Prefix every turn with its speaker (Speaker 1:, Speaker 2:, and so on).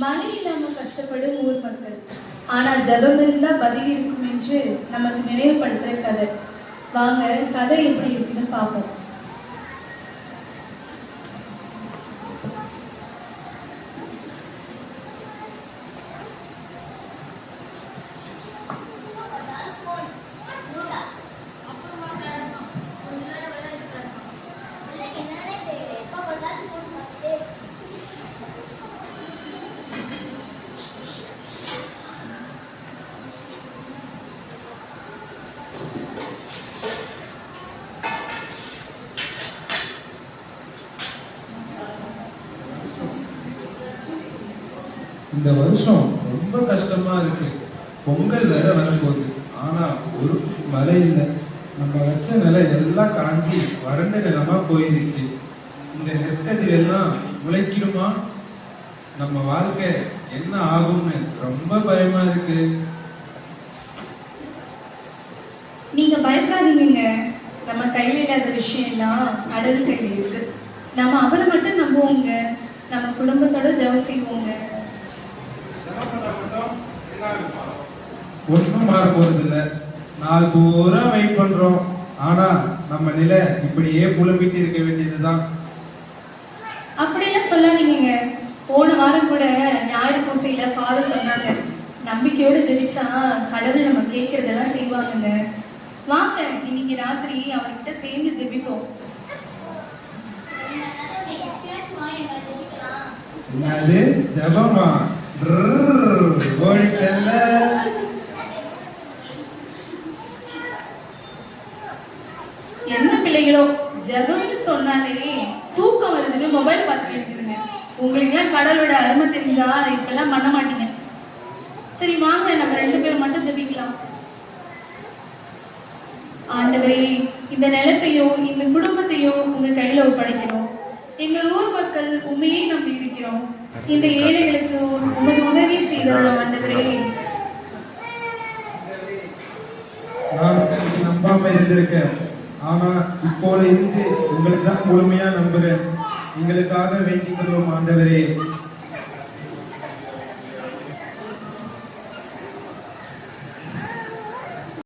Speaker 1: மழை இல்லாம கஷ்டப்படும் ஊர் மக்கள். ஆனா ஜபம் இருந்தா பதில் இருக்கும் என்று நமக்கு நினைவுபடுத்துற கதை. வாங்க கதை எப்படி இருக்குன்னு பார்ப்போம்.
Speaker 2: இந்த வருஷம் ரொம்ப கஷ்டமா இருக்கு. பொங்கல் வேற வரப்போகுது. ஆனா ஒரு மழை இல்லை. நம்ம வச்ச நிலை எல்லாம் காஞ்சி வறண்ட நிலமா போயிருச்சு. இந்த நெற்கதிர் எல்லாம் உழைக்கிடுமா? நம்ம வாழ்க்கை என்ன ஆகும்னு ரொம்ப பயமா இருக்கு.
Speaker 1: நீங்க பயப்படாதீங்க. நம்ம கையில இல்லாத விஷயம் எல்லாம் கடவுள் கையில இருக்கு. நம்ம அவரை மட்டும் நம்புவோங்க. நம்ம குடும்பத்தோட ஜெபம் செய்வோங்க.
Speaker 2: ஒன்றும் மாற போறது இல்ல. நாள் பூரா வெயிட் பண்றோம். ஆனா நம்ம நிலை இப்படியே புலம்பிட்டு இருக்க வேண்டியதுதான்.
Speaker 1: அப்படியெல்லாம் சொல்லாதீங்க. போன வாரம் கூட ஞாயிறு பூசையில ஃபாதர் சொன்னாங்க, நம்பிக்கையோட ஜெபிச்சா கடவுள் நம்ம கேட்கறதெல்லாம் செய்வாங்க. வாங்க இன்னைக்கு ராத்திரி அவர்கிட்ட சேர்ந்து ஜெபிப்போம்.
Speaker 2: என்னது ஜபமா?
Speaker 1: என்ன பிள்ளைகளோ, ஜபம்னு சொன்னாலே தூக்கம் வருதுன்னு மொபைல் பார்த்துட்டு இருக்குதுங்க. உங்களுக்கு எல்லாம் கடவுளோட அருமை தெரிஞ்சா இப்பெல்லாம் பண்ண மாட்டீங்க. சரி வாங்க நம்ம 2 பேர் மட்டும் ஜெபிக்கலாம். ஆண்டவரே, இந்த நிலத்தையும் இந்த குடும்பத்தையும் உங்க கையில ஒப்படைக்கிறோம். எங்கள் ஊர் மக்கள் உண்மையை நம்பி இருக்கிறோம். இந்த ஏழைகளுக்கு உமது உதவி செய்தோம் ஆண்டவரே.
Speaker 2: நான் நம்பாம இருந்திருக்கேன். ஆனா இப்போல இருந்து உங்களுக்கு தான் முழுமையா நம்புறேன். எங்களுக்காக வேண்டிக் கொள்வோம் ஆண்டவரே.